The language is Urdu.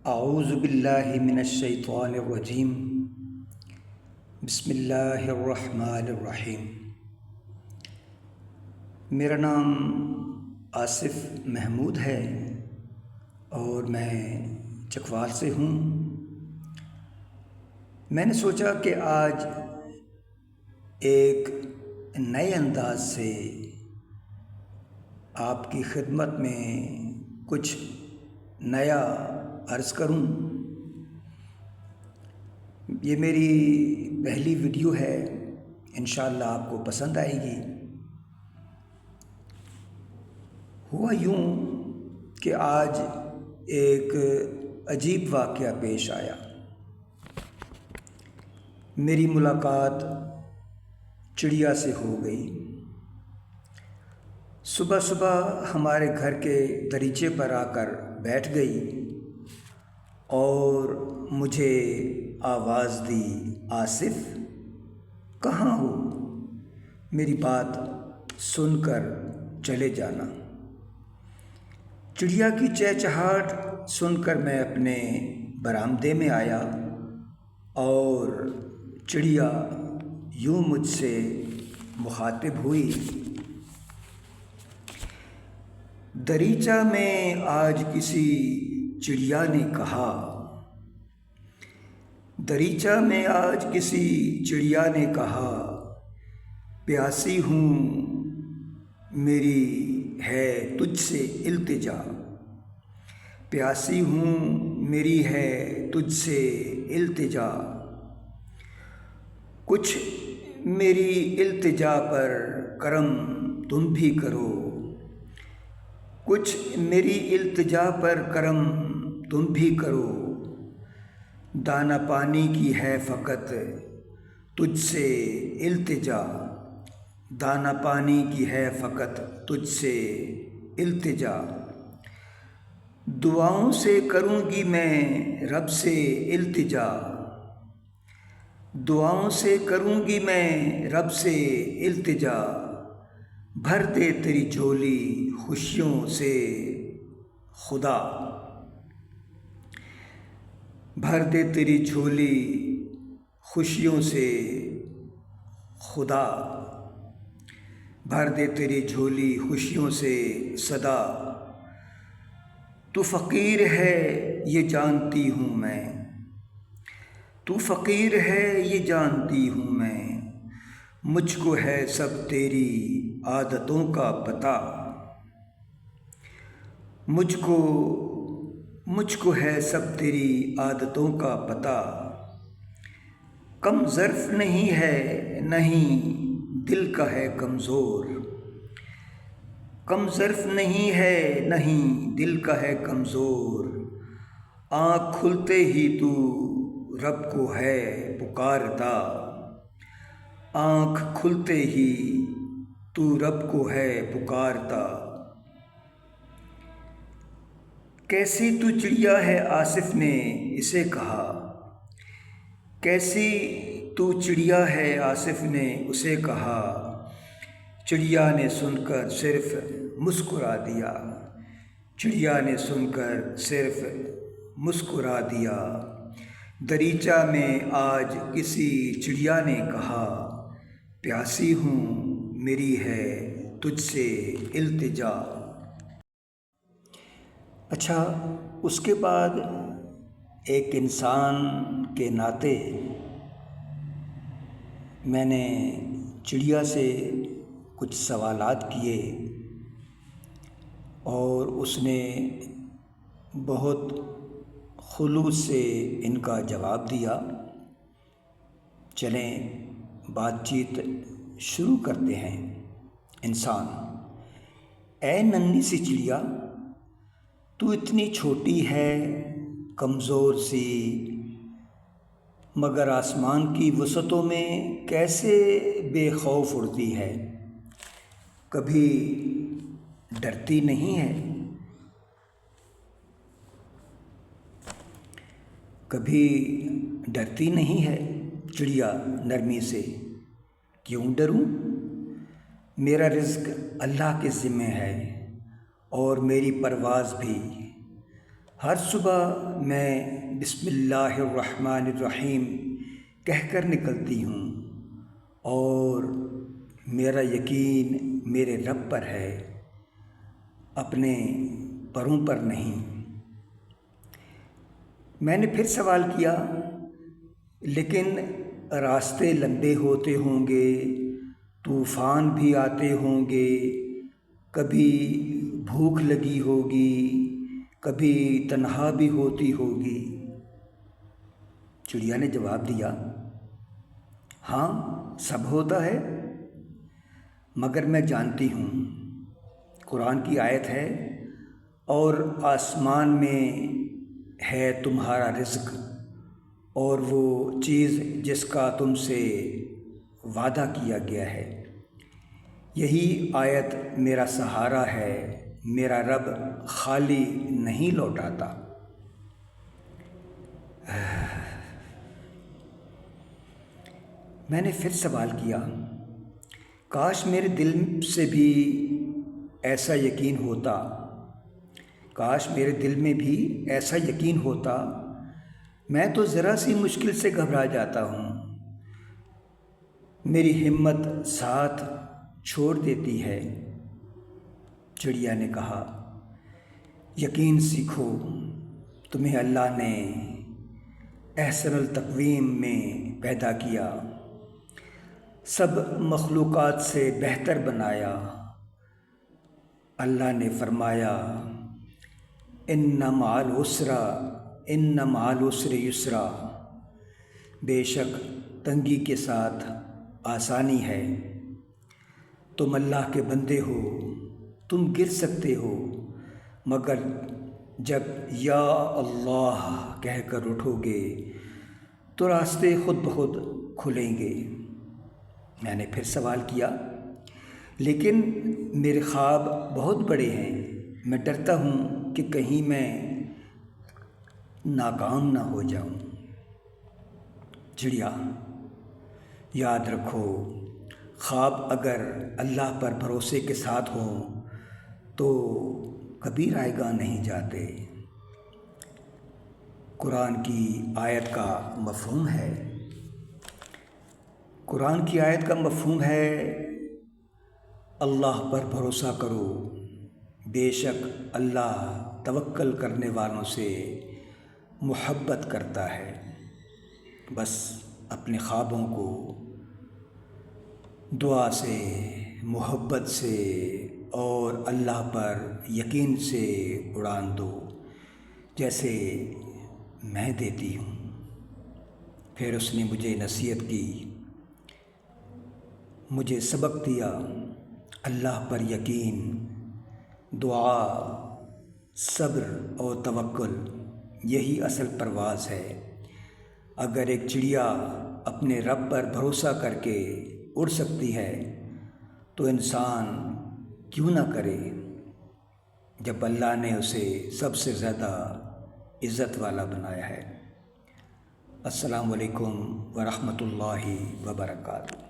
اعوذ باللہ من الشیطان الرجیم بسم اللہ الرحمن الرحیم۔ میرا نام آصف محمود ہے اور میں چکوال سے ہوں۔ میں نے سوچا کہ آج ایک نئے انداز سے آپ کی خدمت میں کچھ نیا عرض کروں۔ یہ میری پہلی ویڈیو ہے، انشاءاللہ آپ کو پسند آئے گی۔ ہوا یوں کہ آج ایک عجیب واقعہ پیش آیا۔ میری ملاقات چڑیا سے ہو گئی۔ صبح صبح ہمارے گھر کے دریچے پر آ کر بیٹھ گئی اور مجھے آواز دی، آصف کہاں ہو؟ میری بات سن کر چلے جانا۔ چڑیا کی چہچہاہٹ سن کر میں اپنے برآمدے میں آیا اور چڑیا یوں مجھ سے مخاطب ہوئی، دریچہ میں آج کسی چڑیا نے کہا، دریچہ میں آج کسی چڑیا نے کہا، پیاسی ہوں میری ہے تجھ سے التجا، پیاسی ہوں میری ہے تجھ سے التجا، کچھ میری التجا پر کرم تم بھی کرو، کچھ میری التجا پر کرم تم بھی کرو، دانہ پانی کی ہے فقط تجھ سے التجا، دانہ پانی کی ہے فقط تجھ سے التجا، دعاؤں سے کروں گی میں رب سے التجا، دعاؤں سے کروں گی میں رب سے التجا، بھر دے تیری جھولی خوشیوں سے خدا، بھر دے تیری جھولی خوشیوں سے خدا، بھر دے تیری جھولی خوشیوں سے صدا، تو فقیر ہے یہ جانتی ہوں میں، تو فقیر ہے یہ جانتی ہوں میں، مجھ کو ہے سب تیری عادتوں کا پتہ، مجھ کو ہے سب تیری عادتوں کا پتہ، کم ظرف نہیں ہے نہیں دل کا ہے کمزور، کم ظرف نہیں ہے نہیں دل کا ہے کمزور، آنکھ کھلتے ہی تو رب کو ہے پکارتا، آنکھ کھلتے ہی تو رب کو ہے پکارتا، کیسی تو چڑیا ہے آصف نے اسے کہا، کیسی تو چڑیا ہے آصف نے اسے کہا، چڑیا نے سن کر صرف مسکرا دیا، چڑیا نے سن کر صرف مسکرا دیا، دریچہ میں آج کسی چڑیا نے کہا، پیاسی ہوں میری ہے تجھ سے التجا۔ اچھا، اس کے بعد ایک انسان کے ناطے میں نے چڑیا سے کچھ سوالات کیے اور اس نے بہت خلوص سے ان کا جواب دیا۔ چلیں بات چیت شروع کرتے ہیں۔ انسان: اے ننھی سی چڑیا، تو اتنی چھوٹی ہے، کمزور سی، مگر آسمان کی وسعتوں میں کیسے بے خوف اڑتی ہے؟ کبھی ڈرتی نہیں ہے؟ کبھی ڈرتی نہیں ہے؟ چڑیا نرمی سے: کیوں ڈروں؟ میرا رزق اللہ کے ذمہ ہے اور میری پرواز بھی ہر صبح میں بسم اللہ الرحمن الرحیم کہہ کر نکلتی ہوں اور میرا یقین میرے رب پر ہے، اپنے پروں پر نہیں۔ میں نے پھر سوال کیا، لیکن راستے لمبے ہوتے ہوں گے، طوفان بھی آتے ہوں گے، کبھی بھوک لگی ہوگی، کبھی تنہا بھی ہوتی ہوگی۔ چڑیا نے جواب دیا، ہاں سب ہوتا ہے، مگر میں جانتی ہوں، قرآن کی آیت ہے، اور آسمان میں ہے تمہارا رزق اور وہ چیز جس کا تم سے وعدہ کیا گیا ہے۔ یہی آیت میرا سہارا ہے، میرا رب خالی نہیں لوٹاتا۔ میں نے پھر سوال کیا، کاش میرے دل سے بھی ایسا یقین ہوتا، کاش میرے دل میں بھی ایسا یقین ہوتا، میں تو ذرا سی مشکل سے گھبرا جاتا ہوں، میری ہمت ساتھ چھوڑ دیتی ہے۔ چڑیا نے کہا، یقین سیکھو، تمہیں اللہ نے احسن التقویم میں پیدا کیا، سب مخلوقات سے بہتر بنایا۔ اللہ نے فرمایا، ان مع العسر یسرا، بے شک تنگی کے ساتھ آسانی ہے۔ تم اللہ کے بندے ہو، تم گر سکتے ہو، مگر جب یا اللہ کہہ کر اٹھو گے تو راستے خود بخود کھلیں گے۔ میں نے پھر سوال کیا، لیکن میرے خواب بہت بڑے ہیں، میں ڈرتا ہوں کہ کہیں میں ناکام نہ ہو جاؤں۔ چڑیا، یاد رکھو، خواب اگر اللہ پر بھروسے کے ساتھ ہوں تو کبھی رائے گاہ نہیں جاتے۔ قرآن کی آیت کا مفہوم ہے، قرآن کی آیت کا مفہوم ہے، اللہ پر بھروسہ کرو، بے شک اللہ توکل کرنے والوں سے محبت کرتا ہے۔ بس اپنے خوابوں کو دعا سے، محبت سے اور اللہ پر یقین سے اڑان دو، جیسے میں دیتی ہوں۔ پھر اس نے مجھے نصیحت کی، مجھے سبق دیا، اللہ پر یقین، دعا، صبر اور توکل، یہی اصل پرواز ہے۔ اگر ایک چڑیا اپنے رب پر بھروسہ کر کے اڑ سکتی ہے تو انسان کیوں نہ کرے، جب اللہ نے اسے سب سے زیادہ عزت والا بنایا ہے۔ السلام علیکم ورحمۃ اللہ وبرکاتہ۔